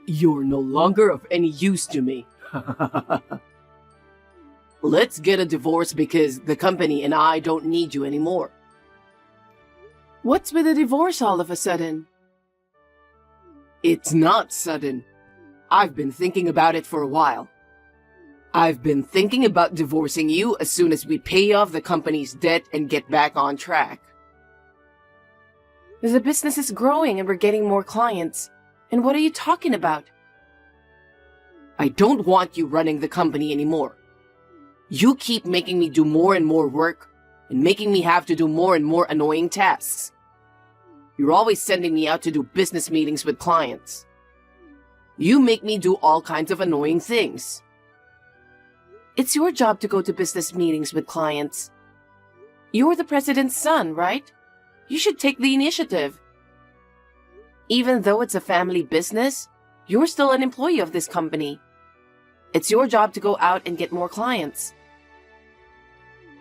You're no longer of any use to me. Let's get a divorce because the company and I don't need you anymore. What's with a divorce all of a sudden? It's not sudden. I've been thinking about it for a while. I've been thinking about divorcing you as soon as we pay off the company's debt and get back on track. The business is growing and we're getting more clients. And what are you talking about? I don't want you running the company anymore. You keep making me do more and more work and making me have to do more and more annoying tasks. You're always sending me out to do business meetings with clients. You make me do all kinds of annoying things. It's your job to go to business meetings with clients. You're the president's son, right? You should take the initiative. Even though it's a family business, you're still an employee of this company. It's your job to go out and get more clients.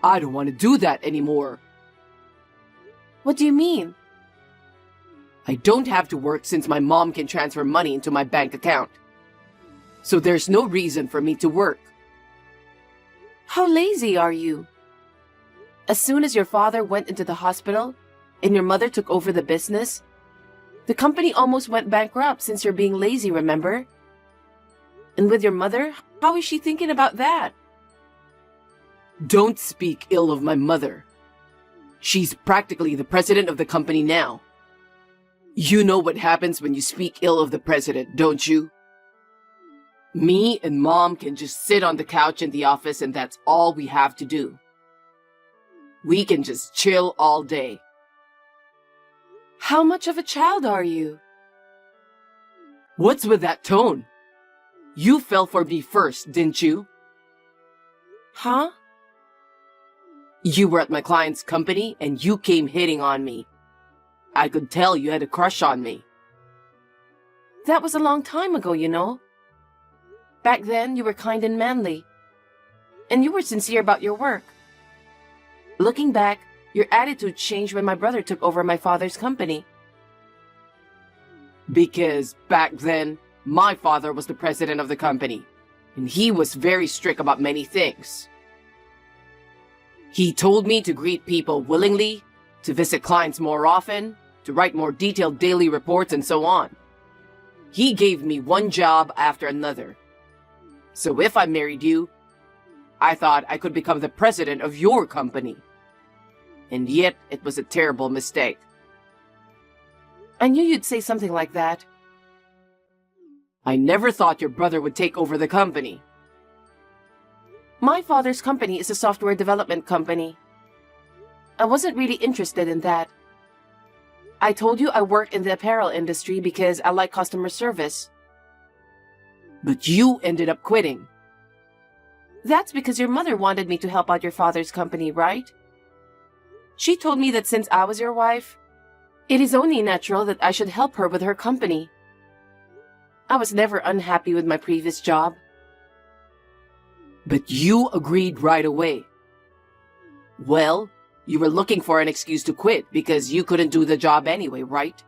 I don't want to do that anymore. What do you mean? I don't have to work since my mom can transfer money into my bank account. So there's no reason for me to work. How lazy are you? As soon as your father went into the hospital and your mother took over the business, the company almost went bankrupt since you're being lazy, remember? And with your mother, how is she thinking about that? Don't speak ill of my mother. She's practically the president of the company now. You know what happens when you speak ill of the president, don't you? Me and Mom can just sit on the couch in the office and that's all we have to do. We can just chill all day. How much of a child are you? What's with that tone? You fell for me first, didn't you? Huh? You were at my client's company and you came hitting on me. I could tell you had a crush on me. That was a long time ago, you know. Back then, you were kind and manly. And you were sincere about your work. Looking back, your attitude changed when my brother took over my father's company. Because back then, my father was the president of the company, and he was very strict about many things. He told me to greet people willingly, to visit clients more often, to write more detailed daily reports, and so on. He gave me one job after another. So if I married you, I thought I could become the president of your company. And yet, it was a terrible mistake. I knew you'd say something like that. I never thought your brother would take over the company. My father's company is a software development company. I wasn't really interested in that. I told you I work in the apparel industry because I like customer service. But you ended up quitting. That's because your mother wanted me to help out your father's company, right? She told me that since I was your wife, it is only natural that I should help her with her company. I was never unhappy with my previous job. But you agreed right away. Well, you were looking for an excuse to quit because you couldn't do the job anyway, right?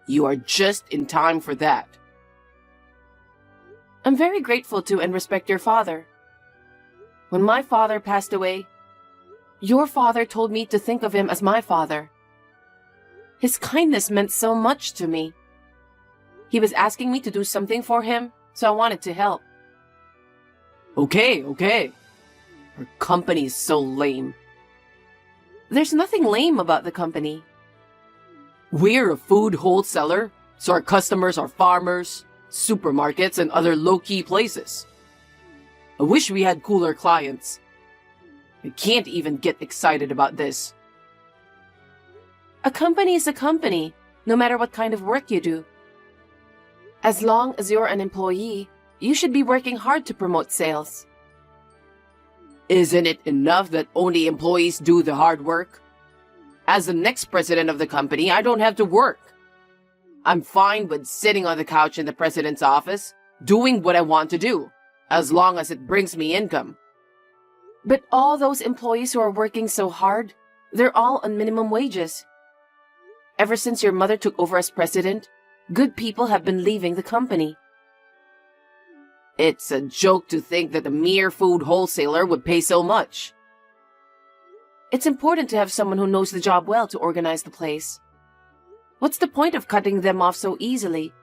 You are just in time for that. I'm very grateful to and respect your father. When my father passed away, your father told me to think of him as my father. His kindness meant so much to me. He was asking me to do something for him, so I wanted to help. Okay. Our company is so lame. There's nothing lame about the company. We're a food wholesaler, so our customers are farmers, supermarkets, and other low-key places. I wish we had cooler clients. I can't even get excited about this. A company is a company, no matter what kind of work you do. As long as you're an employee, you should be working hard to promote sales. Isn't it enough that only employees do the hard work? As the next president of the company, I don't have to work. I'm fine with sitting on the couch in the president's office, doing what I want to do, as long as it brings me income. But all those employees who are working so hard, they're all on minimum wages. Ever since your mother took over as president, Good people have been leaving the company. It's a joke to think that a mere food wholesaler would pay so much. It's important to have someone who knows the job well to organize the place. What's the point of cutting them off so easily?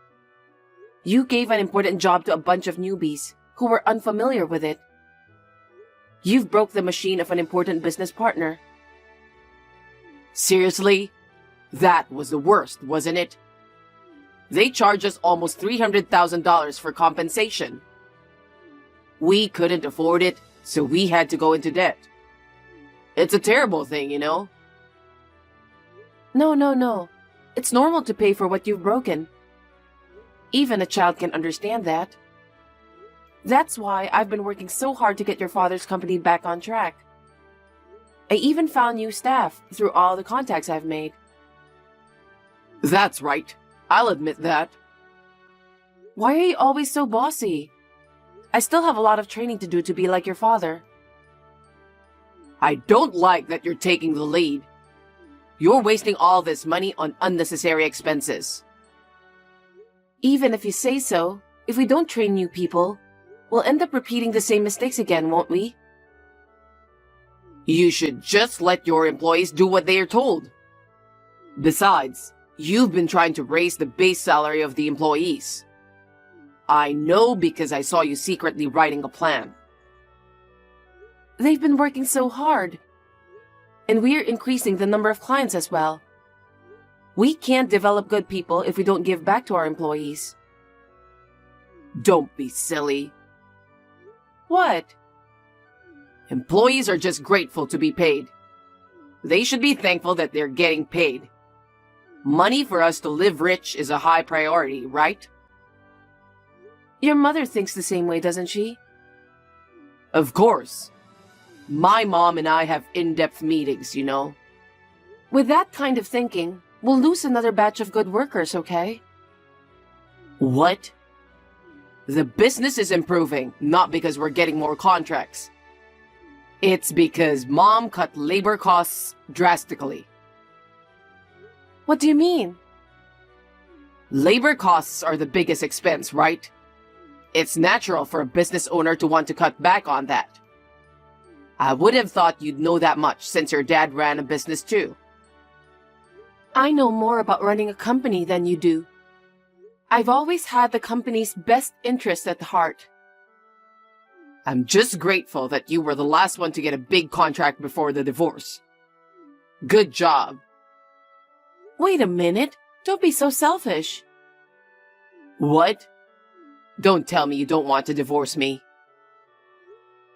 You gave an important job to a bunch of newbies who were unfamiliar with it. You've broke the machine of an important business partner. Seriously? That was the worst, wasn't it? They charged us almost $300,000 for compensation. We couldn't afford it, so we had to go into debt. It's a terrible thing, you know? No. It's normal to pay for what you've broken. Even a child can understand that. That's why I've been working so hard to get your father's company back on track. I even found new staff through all the contacts I've made. That's right. I'll admit that. Why are you always so bossy? I still have a lot of training to do to be like your father. I don't like that you're taking the lead. You're wasting all this money on unnecessary expenses. Even if you say so, if we don't train new people, we'll end up repeating the same mistakes again, won't we? You should just let your employees do what they are told. Besides, you've been trying to raise the base salary of the employees. I know because I saw you secretly writing a plan. They've been working so hard. And we're increasing the number of clients as well. We can't develop good people if we don't give back to our employees. Don't be silly. What? Employees are just grateful to be paid. They should be thankful that they're getting paid. Money for us to live rich is a high priority, right? Your mother thinks the same way, doesn't she? Of course. My mom and I have in-depth meetings, you know. With that kind of thinking, we'll lose another batch of good workers, okay? What? The business is improving, not because we're getting more contracts. It's because Mom cut labor costs drastically. What do you mean? Labor costs are the biggest expense, right? It's natural for a business owner to want to cut back on that. I would have thought you'd know that much since your dad ran a business too. I know more about running a company than you do. I've always had the company's best interest at heart. I'm just grateful that you were the last one to get a big contract before the divorce. Good job. Wait a minute. Don't be so selfish. What? Don't tell me you don't want to divorce me.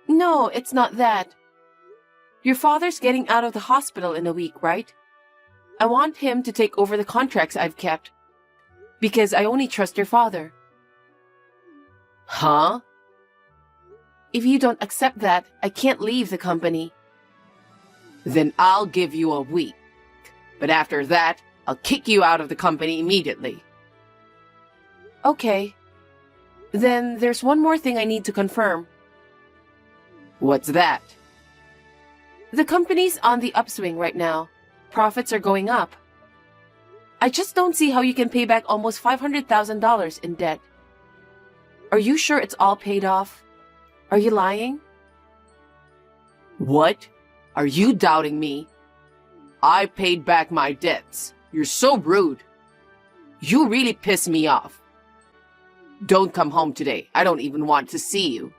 No, it's not that. Your father's getting out of the hospital in a week, right? I want him to take over the contracts I've kept. Because I only trust your father. Huh? If you don't accept that, I can't leave the company. Then I'll give you a week. But after that, I'll kick you out of the company immediately. Okay. Then there's one more thing I need to confirm. What's that? The company's on the upswing right now. Profits are going up. I just don't see how you can pay back almost $500,000 in debt. Are you sure it's all paid off? Are you lying? What? Are you doubting me? I paid back my debts. You're so rude. You really piss me off. Don't come home today. I don't even want to see you.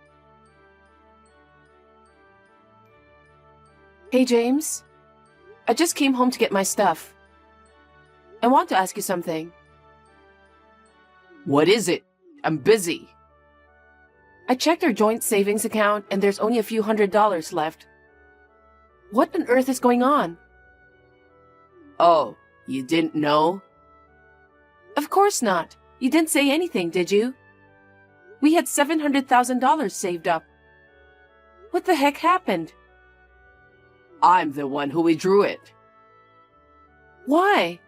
Hey, James. I just came home to get my stuff. I want to ask you something. What is it? I'm busy. I checked our joint savings account and there's only a few $100s left. What on earth is going on? Oh, you didn't know? Of course not. You didn't say anything, did you? We had $700,000 saved up. What the heck happened? I'm the one who withdrew it. Why?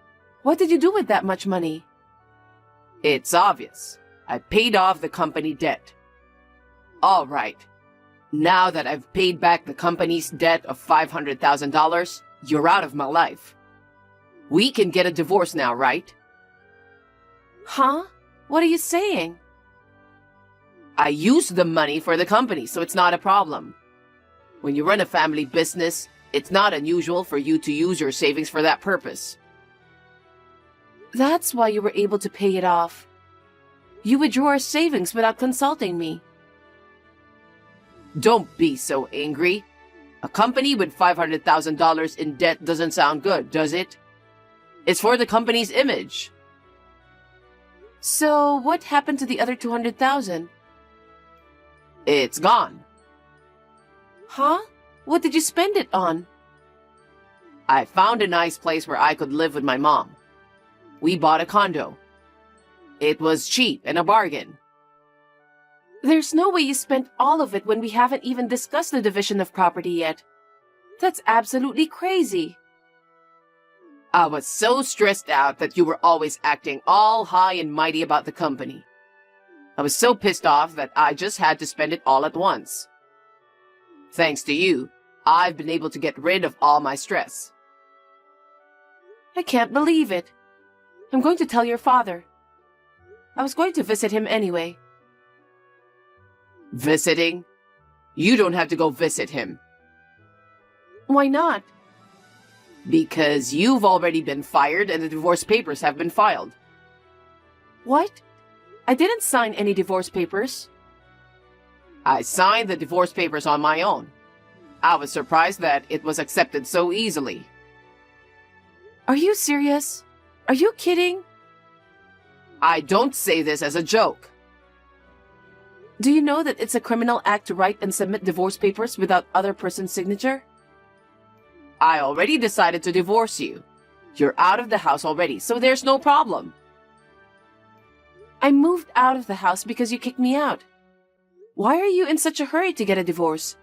What did you do with that much money? It's obvious. I paid off the company debt. All right. Now that I've paid back the company's debt of $500,000, you're out of my life. We can get a divorce now, right? Huh? What are you saying? I use the money for the company, so it's not a problem. When you run a family business, it's not unusual for you to use your savings for that purpose. That's why you were able to pay it off. You withdrew our savings without consulting me. Don't be so angry. A company with $500,000 in debt doesn't sound good, does it? It's for the company's image. So, what happened to the other 200,000? It's gone. Huh? What did you spend it on? I found a nice place where I could live with my mom. We bought a condo. It was cheap and a bargain. There's no way you spent all of it when we haven't even discussed the division of property yet. That's absolutely crazy. I was so stressed out that you were always acting all high and mighty about the company. I was so pissed off that I just had to spend it all at once. Thanks to you, I've been able to get rid of all my stress. I can't believe it. I'm going to tell your father. I was going to visit him anyway. Visiting? You don't have to go visit him. Why not? Because you've already been fired and the divorce papers have been filed. What? I didn't sign any divorce papers. I signed the divorce papers on my own. I was surprised that it was accepted so easily. Are you serious? Are you kidding? I don't say this as a joke. Do you know that it's a criminal act to write and submit divorce papers without other person's signature? I already decided to divorce you. You're out of the house already, so there's no problem. I moved out of the house because you kicked me out. Why are you in such a hurry to get a divorce?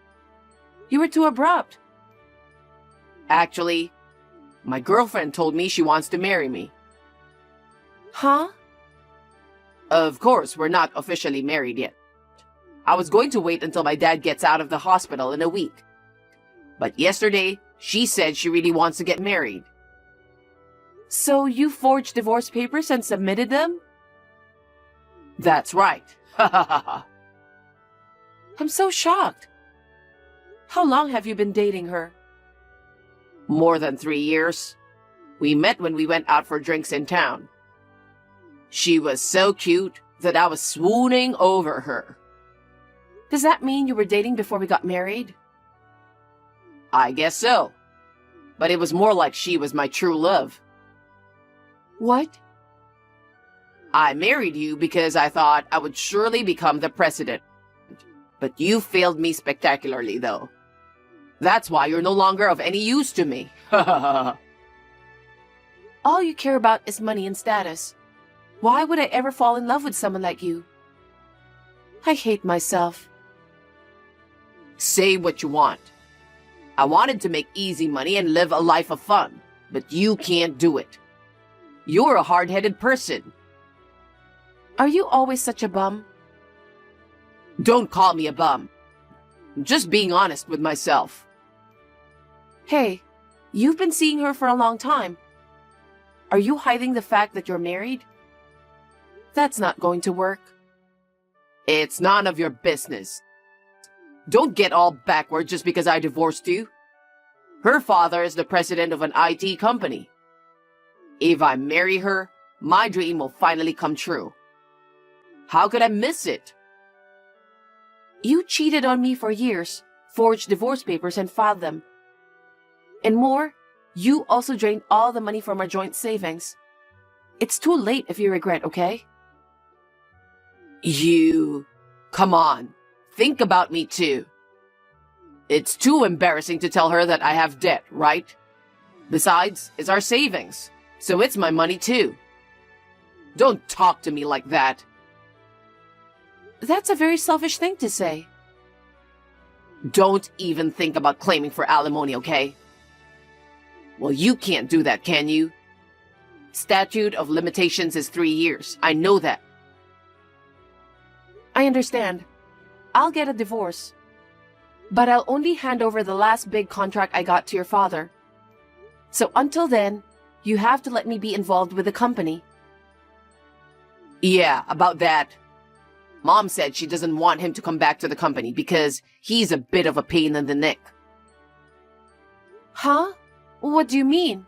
You were too abrupt. Actually, my girlfriend told me she wants to marry me. Huh? Of course, we're not officially married yet. I was going to wait until my dad gets out of the hospital in a week. But yesterday, she said she really wants to get married. So you forged divorce papers and submitted them? That's right. Ha ha ha ha. I'm so shocked. How long have you been dating her? More than 3 years. We met when we went out for drinks in town. She was so cute that I was swooning over her. Does that mean you were dating before we got married? I guess so. But it was more like she was my true love. What? I married you because I thought I would surely become the president. But you failed me spectacularly, though. That's why you're no longer of any use to me. All you care about is money and status. Why would I ever fall in love with someone like you? I hate myself. Say what you want. I wanted to make easy money and live a life of fun, but you can't do it. You're a hard-headed person. Are you always such a bum? Don't call me a bum. I'm just being honest with myself. Hey, you've been seeing her for a long time. Are you hiding the fact that you're married? That's not going to work. It's none of your business. Don't get all backward just because I divorced you. Her father is the president of an IT company. If I marry her, my dream will finally come true. How could I miss it? You cheated on me for years, forged divorce papers and filed them. And more, you also drained all the money from our joint savings. It's too late if you regret, okay? Come on. Think about me too. It's too embarrassing to tell her that I have debt, right? Besides, it's our savings, so it's my money too. Don't talk to me like that. That's a very selfish thing to say. Don't even think about claiming for alimony, okay? Well, you can't do that, can you? Statute of limitations is 3 years. I know that. I understand. I'll get a divorce. But I'll only hand over the last big contract I got to your father. So until then, you have to let me be involved with the company. Yeah, about that. Mom said she doesn't want him to come back to the company because he's a bit of a pain in the neck. Huh? What do you mean?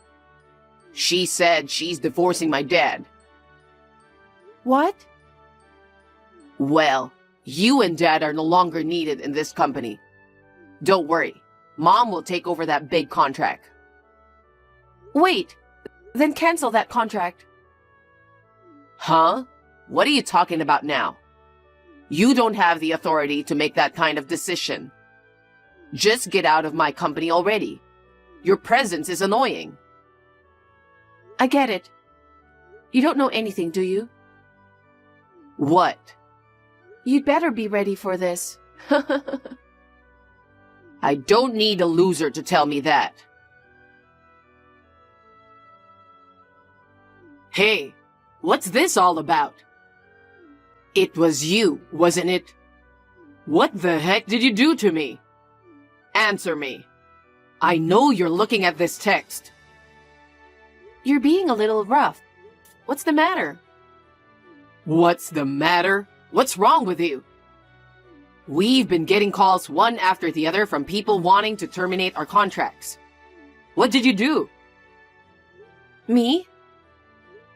She said she's divorcing my dad. What? Well, you and Dad are no longer needed in this company. Don't worry, Mom will take over that big contract. Wait, then cancel that contract. Huh? What are you talking about now? You don't have the authority to make that kind of decision. Just get out of my company already. Your presence is annoying. I get it. You don't know anything, do you? What? You'd better be ready for this. I don't need a loser to tell me that. Hey, what's this all about? It was you, wasn't it? What the heck did you do to me? Answer me. I know you're looking at this text. You're being a little rough. What's the matter? What's the matter? What's wrong with you? We've been getting calls one after the other from people wanting to terminate our contracts. What did you do? Me?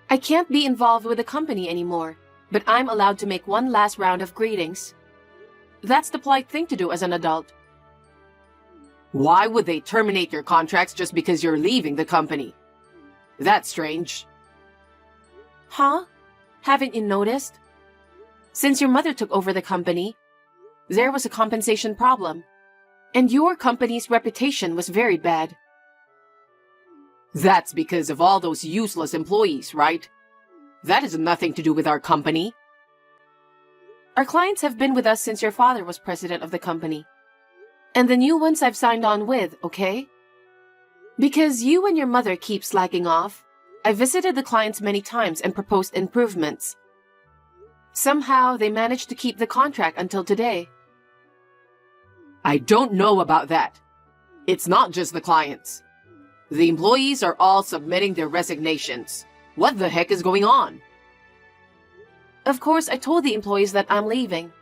I can't be involved with the company anymore, but I'm allowed to make one last round of greetings. That's the polite thing to do as an adult. Why would they terminate your contracts just because you're leaving the company? That's strange. Huh? Haven't you noticed? Since your mother took over the company, there was a compensation problem, and your company's reputation was very bad. That's because of all those useless employees, right? That has nothing to do with our company. Our clients have been with us since your father was president of the company. And the new ones I've signed on with, okay? Because you and your mother keep slacking off, I visited the clients many times and proposed improvements. Somehow, they managed to keep the contract until today. I don't know about that. It's not just the clients. The employees are all submitting their resignations. What the heck is going on? Of course, I told the employees that I'm leaving.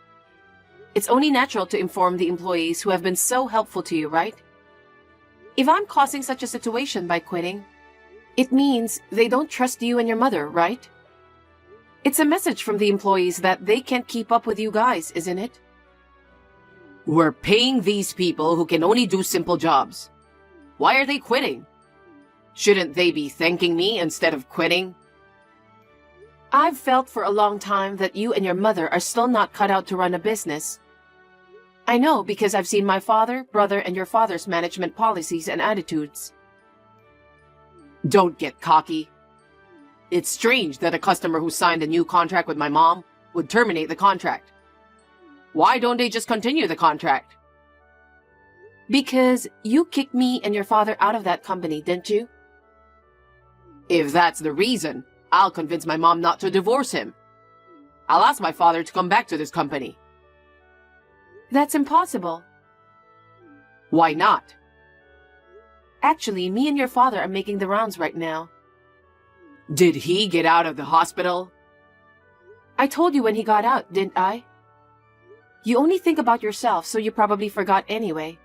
It's only natural to inform the employees who have been so helpful to you, right? If I'm causing such a situation by quitting, it means they don't trust you and your mother, right? It's a message from the employees that they can't keep up with you guys, isn't it? We're paying these people who can only do simple jobs. Why are they quitting? Shouldn't they be thanking me instead of quitting? I've felt for a long time that you and your mother are still not cut out to run a business. I know because I've seen my father, brother, and your father's management policies and attitudes. Don't get cocky. It's strange that a customer who signed a new contract with my mom would terminate the contract. Why don't they just continue the contract? Because you kicked me and your father out of that company, didn't you? If that's the reason, I'll convince my mom not to divorce him. I'll ask my father to come back to this company. That's impossible. Why not? Actually, me and your father are making the rounds right now. Did he get out of the hospital? I told you when he got out, didn't I? You only think about yourself, so you probably forgot anyway.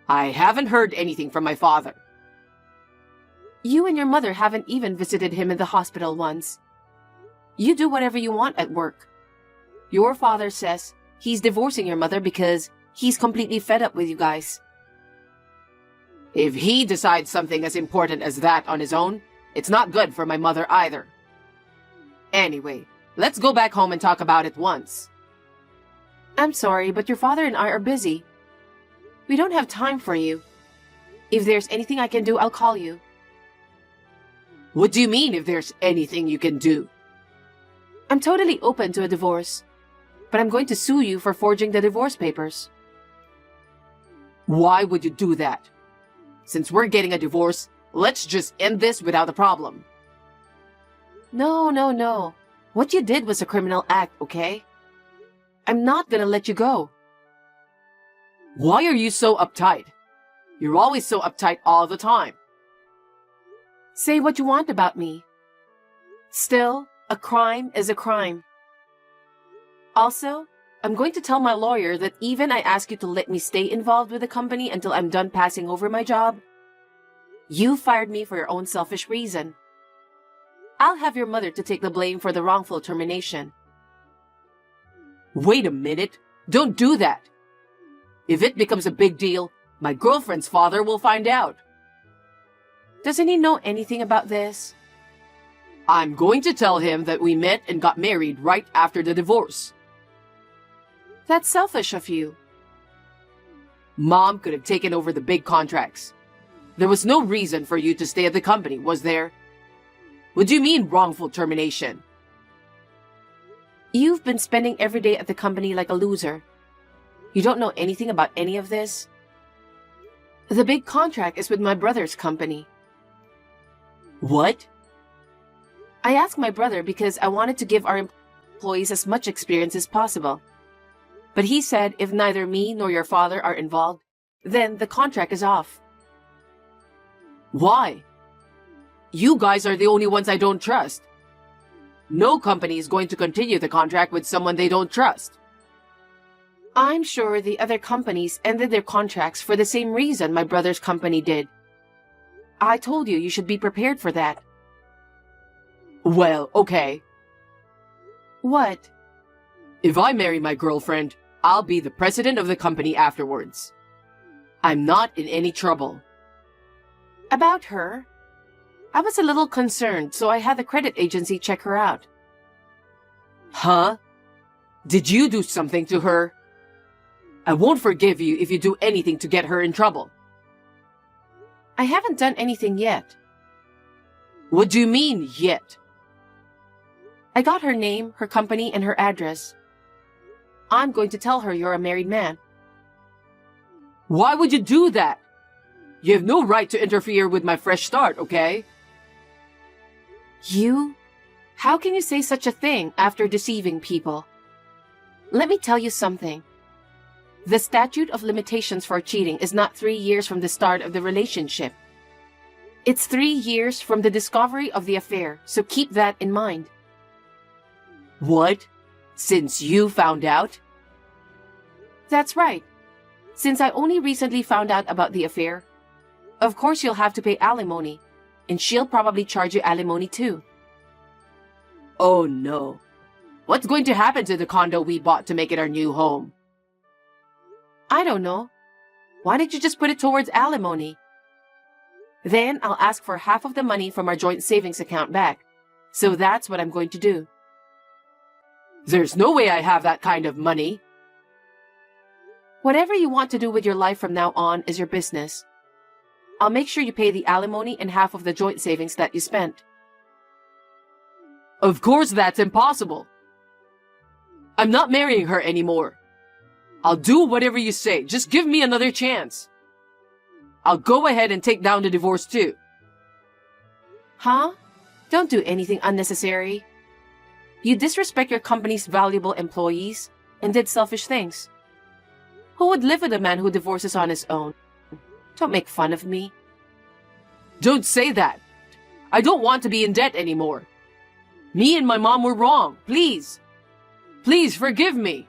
I haven't heard anything from my father. You and your mother haven't even visited him in the hospital once. You do whatever you want at work. Your father says he's divorcing your mother because he's completely fed up with you guys. If he decides something as important as that on his own, it's not good for my mother either. Anyway, let's go back home and talk about it once. I'm sorry, but your father and I are busy. We don't have time for you. If there's anything I can do, I'll call you. What do you mean if there's anything you can do? I'm totally open to a divorce, but I'm going to sue you for forging the divorce papers. Why would you do that? Since we're getting a divorce, let's just end this without a problem. No. What you did was a criminal act, okay? I'm not gonna let you go. Why are you so uptight? You're always so uptight all the time. Say what you want about me. Still, A crime is a crime. Also, I'm going to tell my lawyer that even I ask you to let me stay involved with the company until I'm done passing over my job, you fired me for your own selfish reason. I'll have your mother to take the blame for the wrongful termination. Wait a minute. Don't do that. If it becomes a big deal, my girlfriend's father will find out. Doesn't he know anything about this? I'm going to tell him that we met and got married right after the divorce. That's selfish of you. Mom could have taken over the big contracts. There was no reason for you to stay at the company, was there? What do you mean wrongful termination? You've been spending every day at the company like a loser. You don't know anything about any of this? The big contract is with my brother's company. What? I asked my brother because I wanted to give our employees as much experience as possible. But he said if neither me nor your father are involved, then the contract is off. Why? You guys are the only ones I don't trust. No company is going to continue the contract with someone they don't trust. I'm sure the other companies ended their contracts for the same reason my brother's company did. I told you you should be prepared for that. Well, okay. What? If I marry my girlfriend, I'll be the president of the company afterwards. I'm not in any trouble. About her? I was a little concerned, so I had the credit agency check her out. Huh? Did you do something to her? I won't forgive you if you do anything to get her in trouble. I haven't done anything yet. What do you mean, yet? I got her name, her company, and her address. I'm going to tell her you're a married man. Why would you do that? You have no right to interfere with my fresh start, okay? You? How can you say such a thing after deceiving people? Let me tell you something. The statute of limitations for cheating is not 3 years from the start of the relationship. It's 3 years from the discovery of the affair, so keep that in mind. What? Since you found out? That's right. Since I only recently found out about the affair, of course you'll have to pay alimony, and she'll probably charge you alimony too. Oh no. What's going to happen to the condo we bought to make it our new home? I don't know. Why did you just put it towards alimony? Then I'll ask for half of the money from our joint savings account back. So that's what I'm going to do. There's no way I have that kind of money. Whatever you want to do with your life from now on is your business. I'll make sure you pay the alimony and half of the joint savings that you spent. Of course that's impossible. I'm not marrying her anymore. I'll do whatever you say. Just give me another chance. I'll go ahead and take down the divorce too. Huh? Don't do anything unnecessary. You disrespect your company's valuable employees and did selfish things. Who would live with a man who divorces on his own? Don't make fun of me. Don't say that. I don't want to be in debt anymore. Me and my mom were wrong. Please. Please forgive me.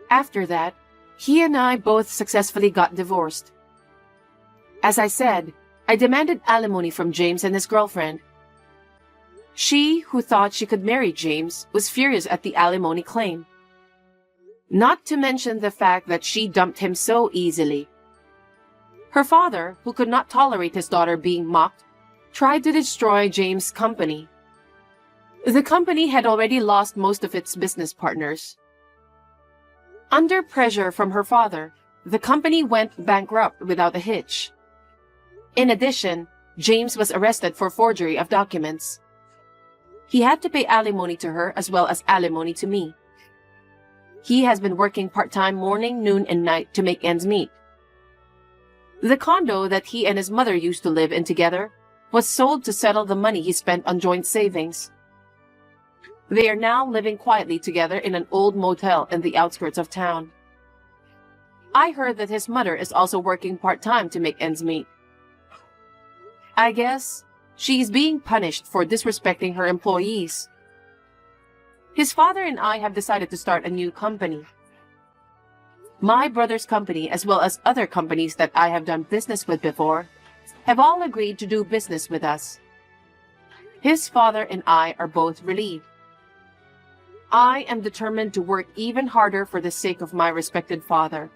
After that, he and I both successfully got divorced. As I said, I demanded alimony from James and his girlfriend. She, who thought she could marry James, was furious at the alimony claim. Not to mention the fact that she dumped him so easily. Her father, who could not tolerate his daughter being mocked, tried to destroy James' company. The company had already lost most of its business partners. Under pressure from her father, the company went bankrupt without a hitch. In addition, James was arrested for forgery of documents. He had to pay alimony to her as well as alimony to me. He has been working part-time morning, noon, and night to make ends meet. The condo that he and his mother used to live in together was sold to settle the money he spent on joint savings. They are now living quietly together in an old motel in the outskirts of town. I heard that his mother is also working part-time to make ends meet. I guess She is being punished for disrespecting her employees. His father and I have decided to start a new company. My brother's company, as well as other companies that I have done business with before, have all agreed to do business with us. His father and I are both relieved. I am determined to work even harder for the sake of my respected father.